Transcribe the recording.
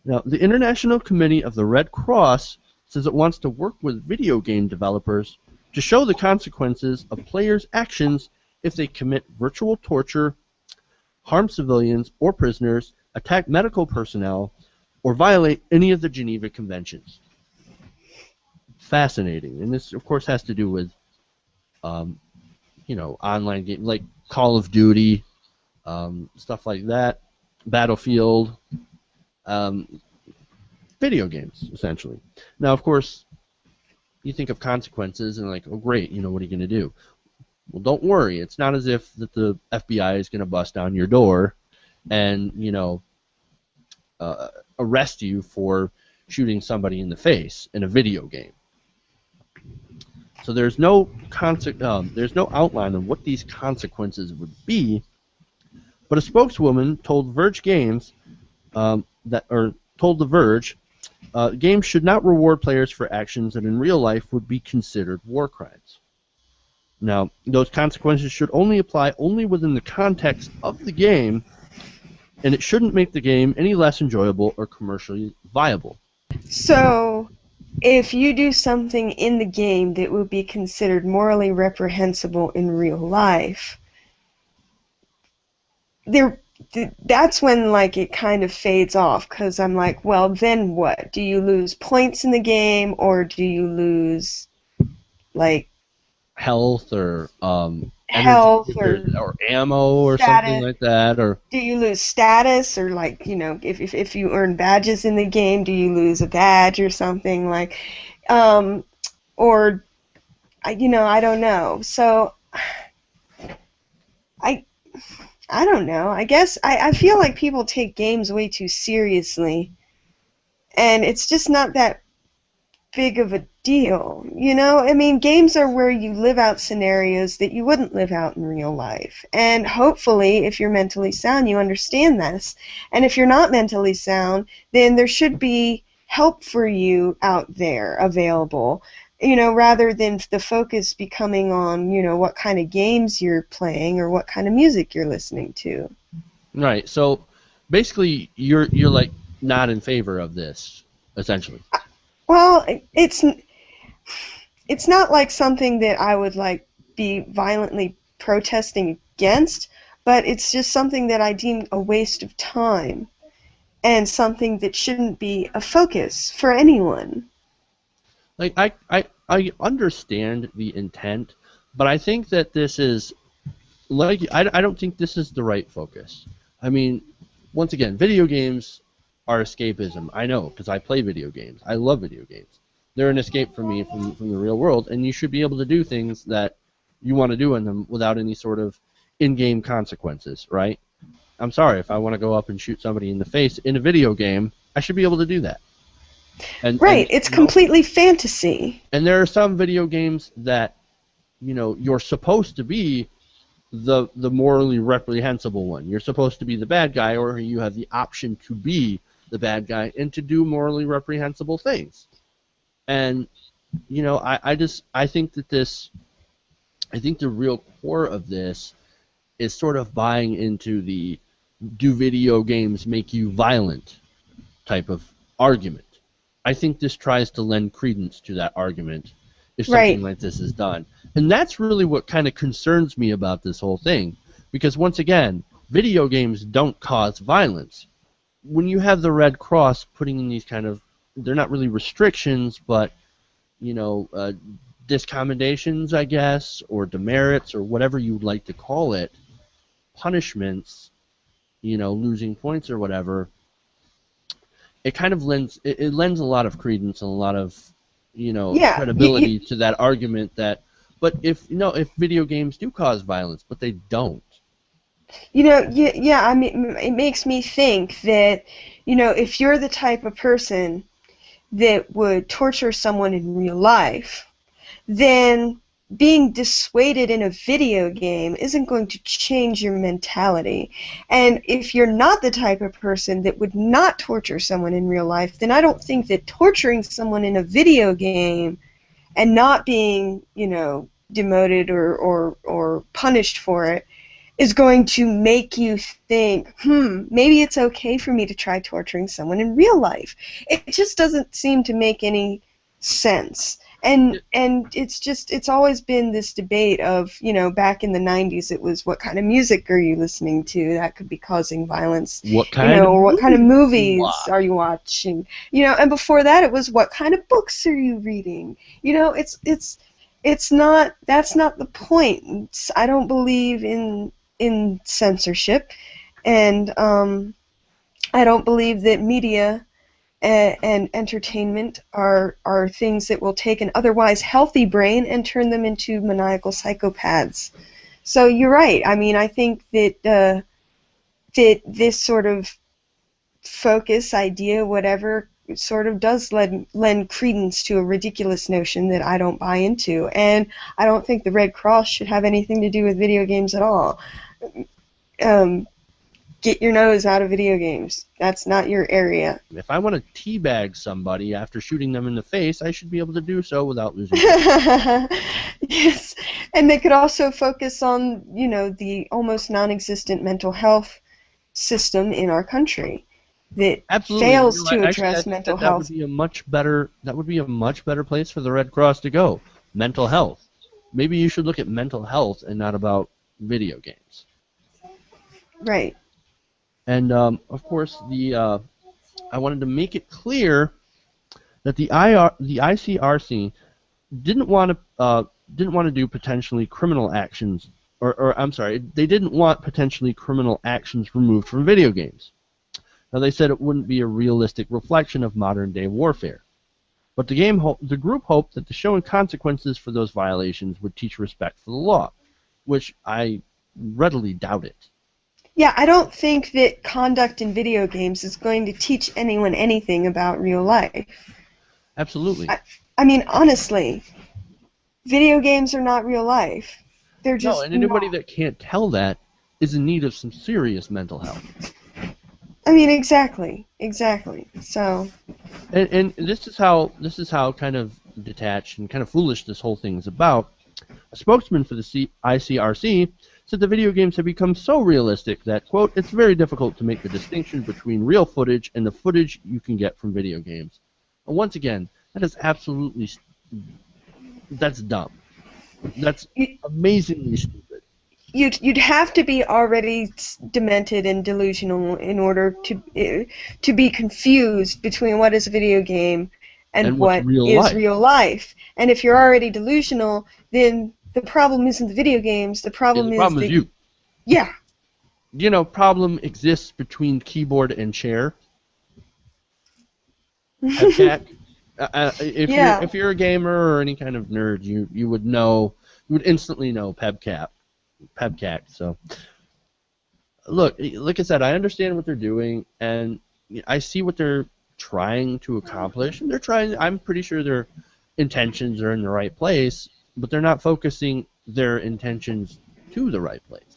Now, the International Committee of the Red Cross says it wants to work with video game developers to show the consequences of players' actions if they commit virtual torture, harm civilians or prisoners, attack medical personnel, or violate any of the Geneva Conventions. Fascinating. And this, of course, has to do with, online games like Call of Duty, stuff like that, Battlefield, video games, essentially. Now, of course, you think of consequences and like, oh, great, what are you going to do? Well, don't worry. It's not as if that the FBI is going to bust down your door and, arrest you for shooting somebody in the face in a video game. So there's no outline of what these consequences would be, but a spokeswoman told Verge Games told The Verge, games should not reward players for actions that in real life would be considered war crimes. Now, those consequences should only apply within the context of the game, and it shouldn't make the game any less enjoyable or commercially viable. So, if you do something in the game that would be considered morally reprehensible in real life, that's when it kind of fades off, because I'm like, well, then what? Do you lose points in the game, or do you lose health or health or ammo or status, something like that? Or do you lose status, or if you earn badges in the game, do you lose a badge or something or I don't know. So I don't know. I guess I feel like people take games way too seriously, and it's just not that big of a deal, I mean, games are where you live out scenarios that you wouldn't live out in real life, and hopefully, if you're mentally sound, you understand this, and if you're not mentally sound, then there should be help for you out there available, rather than the focus becoming on, what kind of games you're playing or what kind of music you're listening to. Right. So basically, you're not in favor of this, essentially. Well, it's not like something that I would be violently protesting against, but it's just something that I deem a waste of time and something that shouldn't be a focus for anyone. I understand the intent, but I think that this is I don't think this is the right focus. I mean, once again, video games are escapism. I know, because I play video games. I love video games. They're an escape for me from the real world, and you should be able to do things that you want to do in them without any sort of in-game consequences, right? I'm sorry, if I want to go up and shoot somebody in the face in a video game, I should be able to do that. Right, it's completely fantasy. And there are some video games that, you're supposed to be the morally reprehensible one. You're supposed to be the bad guy, or you have the option to be the bad guy and to do morally reprehensible things. And I think the real core of this is sort of buying into the do video games make you violent type of argument. I think this tries to lend credence to that argument if something like this is done. And that's really what kind of concerns me about this whole thing, because once again, video games don't cause violence. When you have the Red Cross putting in these kind of, they're not really restrictions, but discommendations, I guess, or demerits, or whatever you'd like to call it, punishments, losing points or whatever, it kind of lends a lot of credence and a lot of credibility to that argument that, but if video games do cause violence, but they don't. I mean, it makes me think that, if you're the type of person that would torture someone in real life, then being dissuaded in a video game isn't going to change your mentality. And if you're not the type of person that would not torture someone in real life, then I don't think that torturing someone in a video game and not being, demoted or punished for it is going to make you think, maybe it's okay for me to try torturing someone in real life. It just doesn't seem to make any sense. And it's always been this debate of, back in the 90s it was what kind of music are you listening to that could be causing violence, or what kind of movies are you watching, and before that it was what kind of books are you reading. It's not, that's not the point. I don't believe in censorship, and I don't believe that media and entertainment are things that will take an otherwise healthy brain and turn them into maniacal psychopaths. So you're right. I mean, I think that that this sort of focus, idea, whatever, sort of does lend credence to a ridiculous notion that I don't buy into. And I don't think the Red Cross should have anything to do with video games at all. Get your nose out of video games. That's not your area. If I want to teabag somebody after shooting them in the face, I should be able to do so without losing. Yes, and they could also focus on, the almost non-existent mental health system in our country that fails to address mental health. That would be a much better place for the Red Cross to go. Mental health. Maybe you should look at mental health and not about video games. Right. And of course, I wanted to make it clear that the ICRC didn't want to do potentially criminal actions, or I'm sorry, they didn't want potentially criminal actions removed from video games. Now they said it wouldn't be a realistic reflection of modern-day warfare, but the group hoped that the showing consequences for those violations would teach respect for the law, which I readily doubt it. Yeah, I don't think that conduct in video games is going to teach anyone anything about real life. Absolutely. I mean, honestly, video games are not real life. They're just and anybody that can't tell that is in need of some serious mental health. I mean, exactly. So. And this is how kind of detached and kind of foolish this whole thing is about. A spokesman for the ICRC said the video games have become so realistic that, quote, it's very difficult to make the distinction between real footage and the footage you can get from video games. And once again, that is absolutely, that's dumb. That's amazingly stupid. You'd have to be already demented and delusional in order to be confused between what is a video game and what is real life. And if you're already delusional, then the problem isn't the video games. The problem is you. Yeah. Problem exists between keyboard and chair. If you're a gamer or any kind of nerd, you would instantly know PEBCAT. So, look, like I said, I understand what they're doing, and I see what they're trying to accomplish. And I'm pretty sure their intentions are in the right place, but they're not focusing their intentions to the right place.